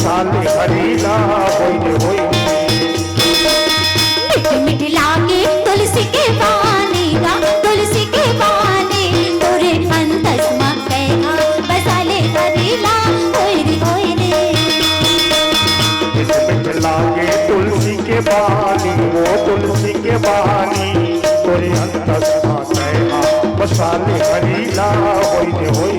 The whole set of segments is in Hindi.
मसाले हरीला होई रे होई मीठी मीठी लागे तुलसी के पानी गा तुलसी के पानी तोरे अंतस में कैहा मसाले हरीला होई रे मीठ मीठ लागे तुलसी के पानी वो तुलसी के पानी तोरे अंतस में कैहा मसाले हरीला होई रे होई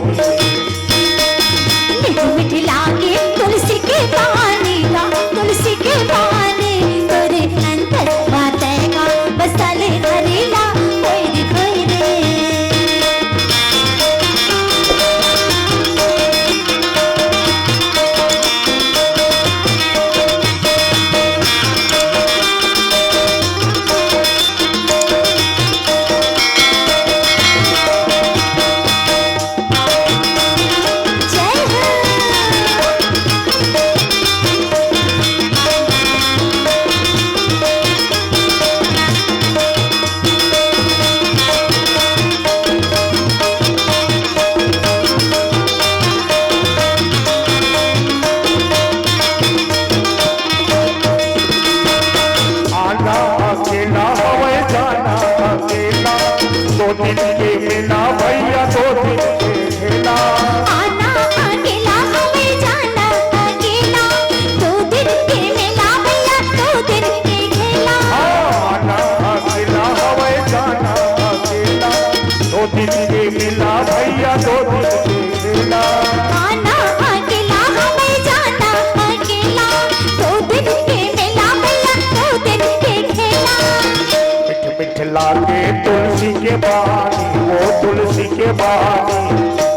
मीठी मीठी लागे तुलसी के पानी गा तुलसी के पानी तोरे अंतर बातें का मसाले हरीला होई रे जय हो आना अकेला हवे जाना अकेला दो दिन के मेला भैया दो दिन के खेला आना अकेला हमें जाना अकेला दो दिन के मेला भैया दो दिन के खेला आना अकेला हवे जाना अकेला दो दिन के मेला भैया दो दिन के खेला आना अकेला हमें जाना अकेला दो दिन के मेला भैया दो दिन के खेला मिठ मिठ लागे तुलसी के बानी वो तुलसी के बानी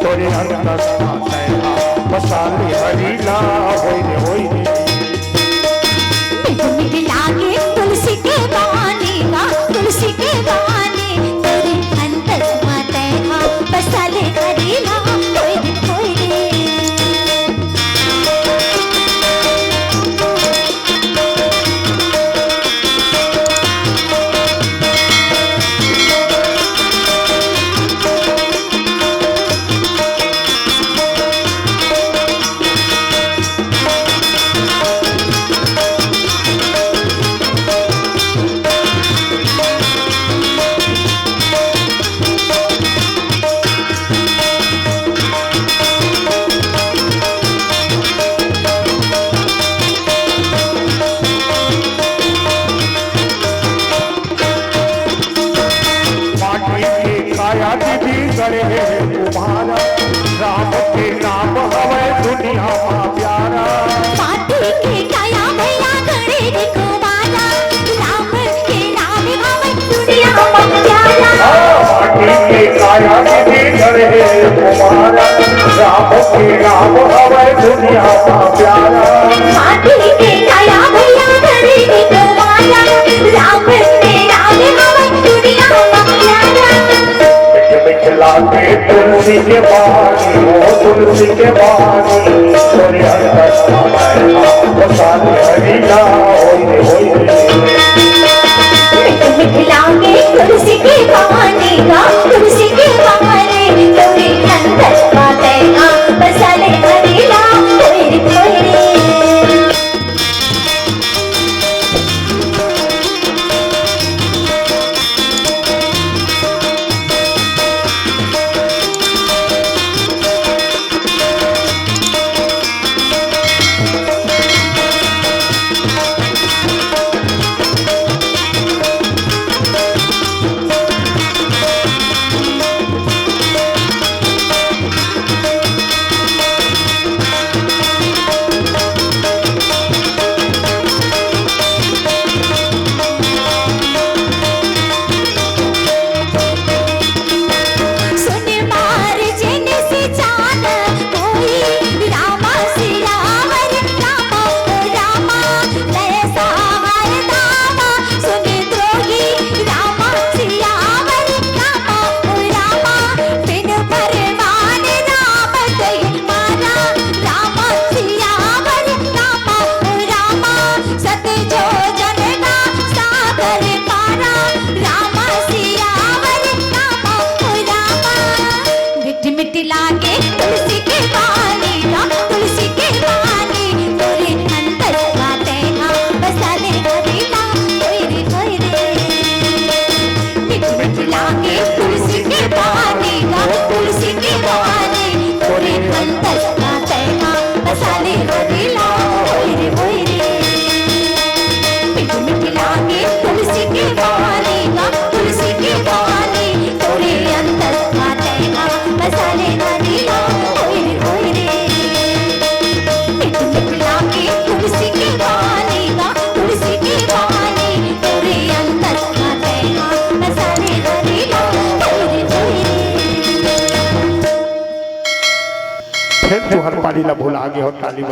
तोरे अंतस में कैहा मसाले हरीला होई रे होई मीठ मीठ लागे तुलसी के पानी गा तुलसी के पानी तेरे अंतर माते खा मसाले हरीला होई रे माटी के काया दीदी करे है तुम्हारा राम के नाम हवे दुनिया में प्यारा पाटी के काया भैया करे रे कुमारा राम के नाम हमें दुनिया में प्यारा माटी के काया दीदी करे है तुम्हारा राम के नाम हवे दुनिया में प्यारा पाटी के काया भैया करे रे कुमारा राम के नाम हमें दुनिया में प्यारा मिठ मिठ लागे तुलसी के बानी वो तुलसी के बानी तोरे अंतस में कैहा मसाले हरीला होई रे होई मीठ मीठ लागे तुलसी के पानी गा तुलसी के पानी तोरे अंतर बातें का मसाले हरीला होई रे हर पारीला भुला गए हो ताली